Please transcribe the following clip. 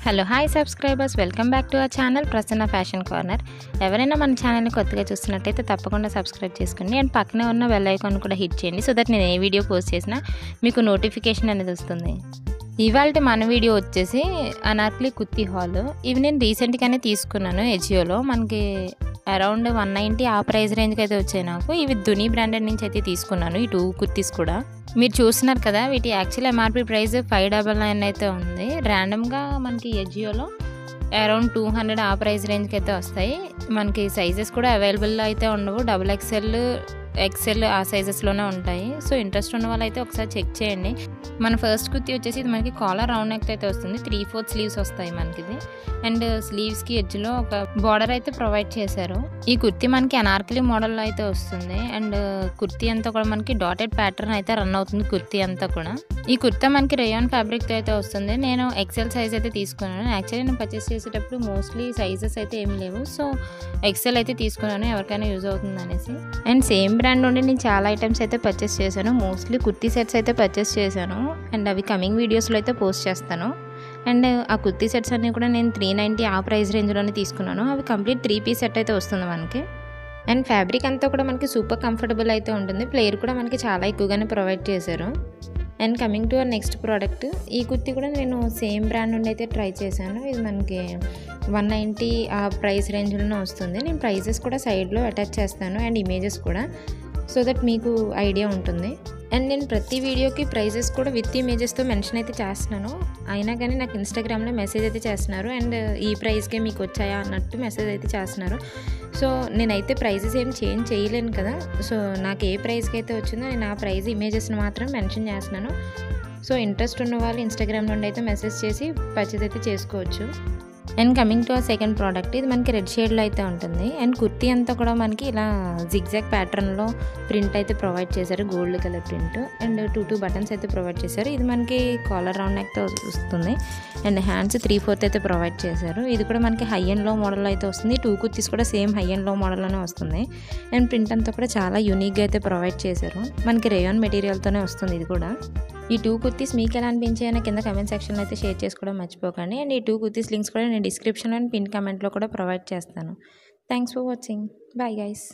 Hello hi subscribers, welcome back to our channel Prasanna fashion corner. ఎవరైనా మన ఛానల్ని కొత్తగా చూస్తున్నట్టయితే తప్పకుండా సబ్స్క్రైబ్ చేసుకోండి అండ్ పక్కనే ఉన్న బెల్ ఐకాన్ కూడా హిట్ చేయండి. సో దట్ నేను ఏ వీడియో పోస్ట్ చేసినా మీకు నోటిఫికేషన్ అనేది వస్తుంది. ఇవాళ మన వీడియో వచ్చేసి అనార్కలి కుర్తీ హాల్. ఇవి నేను రీసెంట్గానే తీసుకున్నాను ఎజియోలో. మనకి అరౌండ్ 190 ఆ ప్రైస్ రేంజ్కి అయితే వచ్చాయి నాకు. ఇవి దుని బ్రాండెడ్ నుంచి అయితే తీసుకున్నాను ఈ 2 కుర్తీస్ కూడా. మీరు చూస్తున్నారు కదా, వీటి యాక్చువల్ ఎంఆర్పి ప్రైస్ 599 అయితే ఉంది. ర్యాండమ్గా మనకి ఎజియోలో అరౌండ్ 200 ఆ ప్రైస్ రేంజ్కి అయితే వస్తాయి. మనకి సైజెస్ కూడా అవైలబుల్లో అయితే ఉండవు. XXL, XL ఆ సైజెస్లోనే ఉంటాయి. సో ఇంట్రెస్ట్ ఉన్న వాళ్ళు అయితే ఒకసారి చెక్ చేయండి. మన ఫస్ట్ కుర్తీ వచ్చేసి ఇది మనకి కాలర్ రౌండ్ నెక్ అయితే వస్తుంది. 3/4 స్లీవ్స్ వస్తాయి మనకిది. అండ్ స్లీవ్స్కి ఎడ్జ్లో ఒక బార్డర్ అయితే ప్రొవైడ్ చేశారు. ఈ కుర్తీ మనకి అనార్కలి మోడల్లో అయితే వస్తుంది. అండ్ కుర్తీ అంతా కూడా మనకి డాటెడ్ ప్యాటర్న్ అయితే రన్ అవుతుంది కుర్తీ అంతా కూడా. ఈ కుర్తా మనకి రేయాన్ ఫ్యాబ్రిక్తో అయితే వస్తుంది. నేను XL సైజ్ అయితే తీసుకున్నాను. యాక్చువల్లీ నేను పర్చేస్ చేసేటప్పుడు మోస్ట్లీ సైజెస్ అయితే ఏమి లేవు. సో XL అయితే తీసుకున్నాను, ఎవరికైనా యూజ్ అవుతుంది అనేసి. అండ్ సేమ్ బ్రాండ్ నుండి నేను చాలా ఐటమ్స్ అయితే పర్చేస్ చేశాను. మోస్ట్లీ కుర్తీ సెట్స్ అయితే పర్చేస్ చేశాను. అండ్ అవి కమింగ్ వీడియోస్లో అయితే పోస్ట్ చేస్తాను. అండ్ ఆ కుర్తీ సెట్స్ అన్నీ కూడా నేను 390 ఆ ప్రైస్ రేంజ్లోనే తీసుకున్నాను. అవి కంప్లీట్ 3 పీస్ సెట్ అయితే వస్తుంది మనకి. అండ్ ఫ్యాబ్రిక్ అంతా కూడా మనకి సూపర్ కంఫర్టబుల్ అయితే ఉంటుంది. ప్లేయర్ కూడా మనకి చాలా ఎక్కువగానే ప్రొవైడ్ చేశారు. And coming to our next product, ఈ కుర్తీ కూడా నేను సేమ్ బ్రాండ్ నుండి అయితే ట్రై చేశాను. ఇది మనకి 190 ఆ ప్రైస్ రేంజ్లోనే వస్తుంది. నేను ప్రైజెస్ కూడా సైడ్లో అటాచ్ చేస్తాను అండ్ ఇమేజెస్ కూడా, సో దట్ మీకు ఐడియా ఉంటుంది. అండ్ నేను ప్రతి వీడియోకి ప్రైజెస్ కూడా విత్ ఇమేజెస్తో మెన్షన్ అయితే చేస్తున్నాను. అయినా కానీ నాకు ఇన్స్టాగ్రామ్లో మెసేజ్ అయితే చేస్తున్నారు. అండ్ ఈ ప్రైస్కే మీకు వచ్చాయా అన్నట్టు మెసేజ్ అయితే చేస్తున్నారు. సో నేనైతే ప్రైజెస్ ఏం చేంజ్ చేయలేను కదా. సో నాకు ఏ ప్రైస్కి అయితే వచ్చిందో నేను ఆ ప్రైస్ ఇమేజెస్ని మాత్రం మెన్షన్ చేస్తున్నాను. సో ఇంట్రెస్ట్ ఉన్న వాళ్ళు ఇన్స్టాగ్రామ్ నుండి అయితే మెసేజ్ చేసి పర్చేస్ అయితే చేసుకోవచ్చు. అండ్ కమింగ్ టు ఆ సెకండ్ ప్రోడక్ట్, ఇది మనకి రెడ్ షేడ్లో అయితే ఉంటుంది. అండ్ కుర్తీ అంతా కూడా మనకి ఇలా జిగ్జాగ్ ప్యాటర్న్లో ప్రింట్ అయితే ప్రొవైడ్ చేశారు, gold colour print. And 2 buttons అయితే ప్రొవైడ్ చేశారు. ఇది మనకి కాలర్ రౌండ్ నెక్తో వస్తుంది. అండ్ హ్యాండ్స్ 3/4 అయితే ప్రొవైడ్ చేశారు. ఇది కూడా మనకి హై అండ్ లో మోడల్ అయితే వస్తుంది. 2 కుర్తీస్ కూడా సేమ్ హై అండ్ లో మోడల్లోనే వస్తుంది. అండ్ ప్రింట్ అంతా కూడా చాలా యూనిక్గా అయితే ప్రొవైడ్ చేశారు. మనకి రేయాన్ మెటీరియల్తోనే వస్తుంది ఇది కూడా. ఈ 2 కుర్తీస్ మీకు ఎలా అనిపించాయో కింద కమెంట్ సెక్షన్లో అయితే షేర్ చేసుకోవడం మర్చిపోకండి. అండ్ ఈ 2 కుర్తీస్ లింక్స్ కూడా నేను డిస్క్రిప్షన్లో అండ్ పిన్ కమెంట్లో కూడా ప్రొవైడ్ చేస్తాను. Thanks for watching. Bye guys.